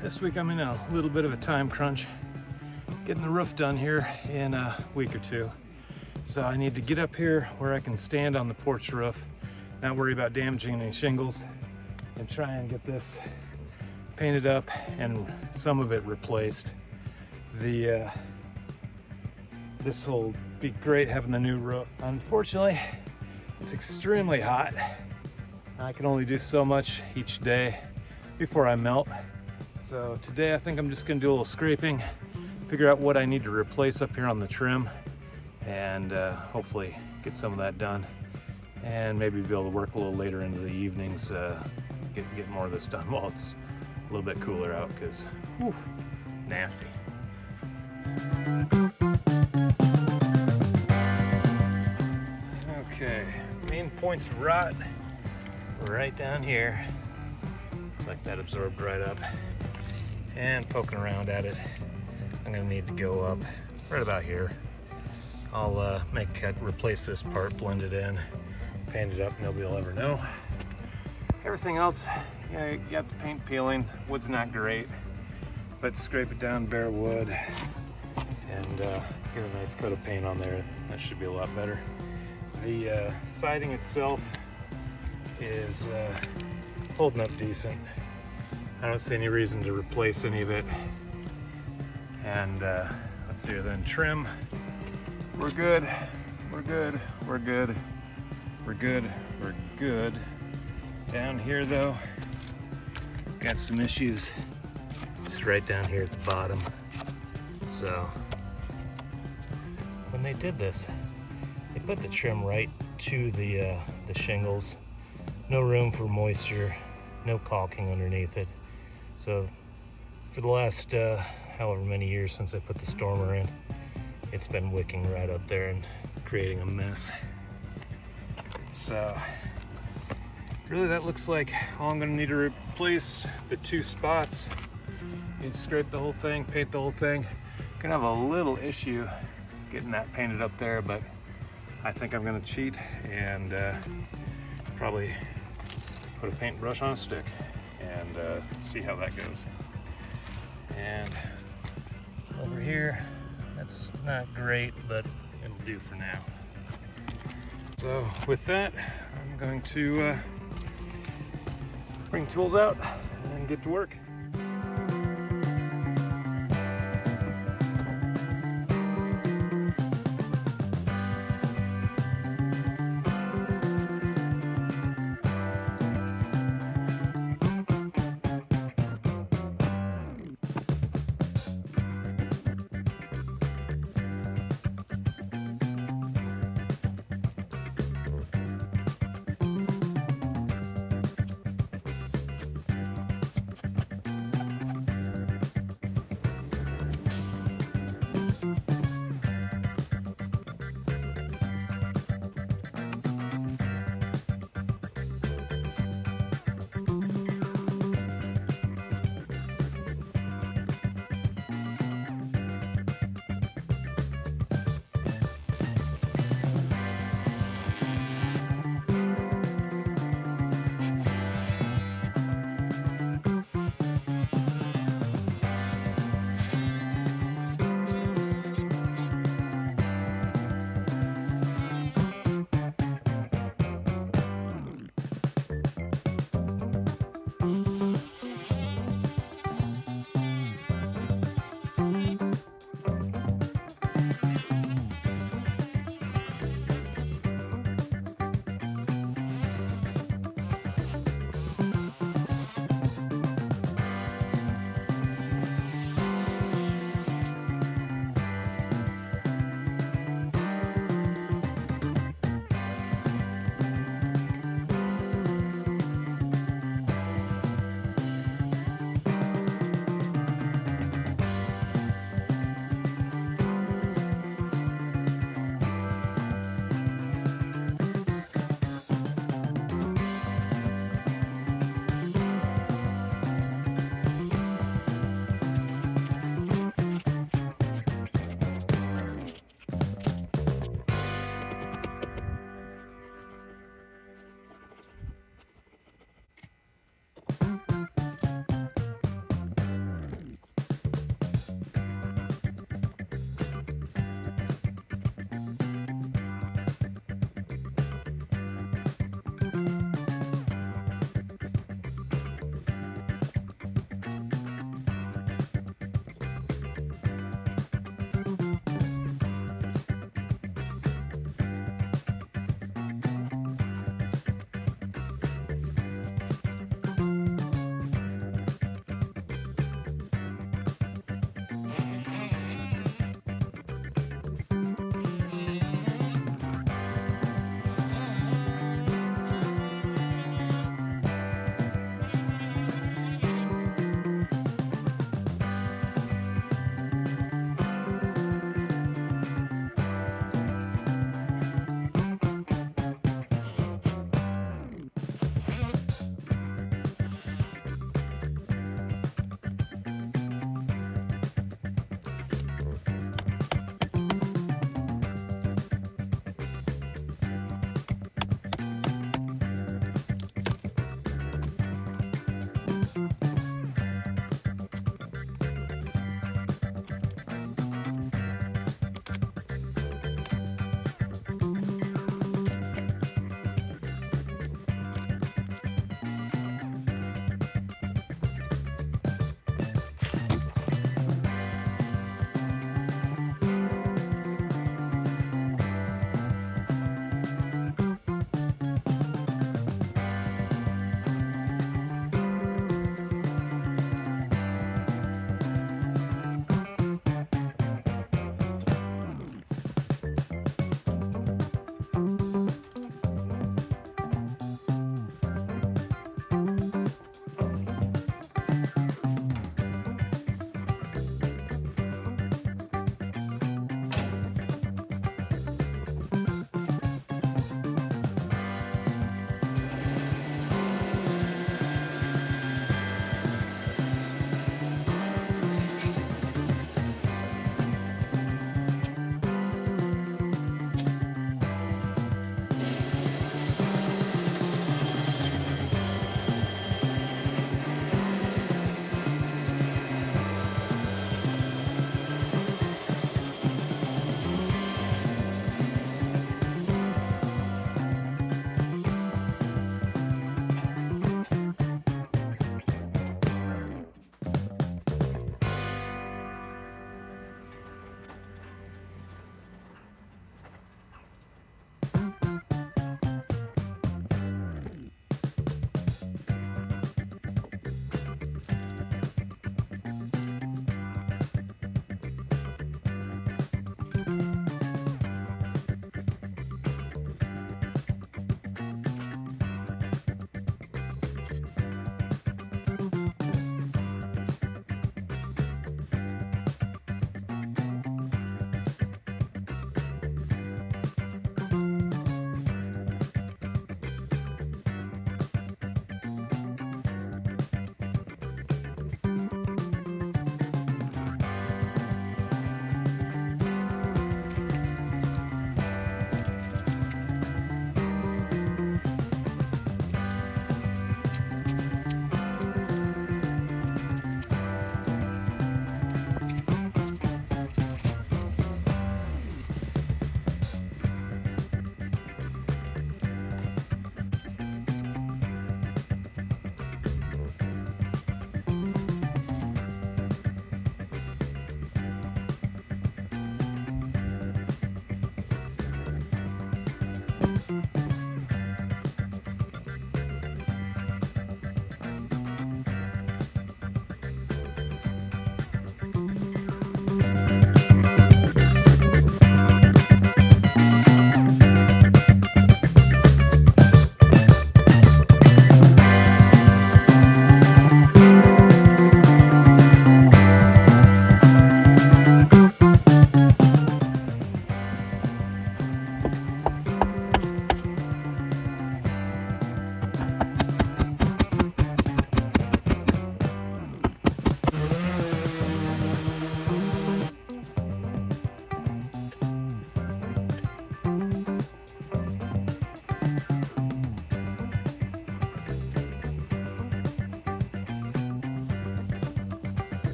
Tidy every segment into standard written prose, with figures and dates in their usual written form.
This week I'm in a little bit of a time crunch, getting the roof done here in a week or two. So I need to get up here where I can stand on the porch roof, not worry about damaging any shingles, and try and get this painted up and some of it replaced. This will be great having the new roof. Unfortunately, it's extremely hot. I can only do so much each day before I melt. So today I think I'm just gonna do a little scraping, figure out what I need to replace up here on the trim, and hopefully get some of that done. And maybe be able to work a little later into the evenings, get more of this done while it's a little bit cooler out, because nasty. Okay, main points of rot right down here. Looks like that absorbed right up. And poking around at it, I'm gonna need to go up right about here. I'll make a cut, replace this part, blend it in, paint it up, nobody will ever know. Everything else, yeah, you got the paint peeling. Wood's not great, but scrape it down, bare wood, and get a nice coat of paint on there. That should be a lot better. The siding itself is holding up decent. I don't see any reason to replace any of it. And let's see here then, trim. We're good, we're good, we're good, we're good, we're good. Down here though, got some issues just right down here at the bottom. So when they did this, they put the trim right to the shingles. No room for moisture, no caulking underneath it. So for the last however many years since I put the stormer in, it's been wicking right up there and creating a mess. So really that looks like all I'm gonna need to replace the two spots. Need to scrape the whole thing, paint the whole thing. Gonna have a little issue getting that painted up there, but I think I'm gonna cheat and probably put a paintbrush on a stick and see how that goes. And over here, that's not great, but it'll do for now. So with that, I'm going to bring tools out and get to work.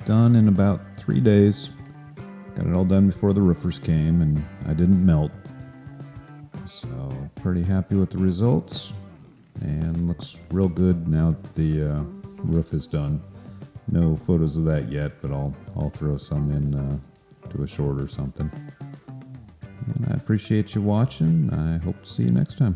done in about 3 days. Got it all done before the roofers came, and I didn't melt. So pretty happy with the results, and looks real good now that the roof is done. No photos of that yet, but I'll throw some in to a short or something. And I appreciate you watching. I hope to see you next time.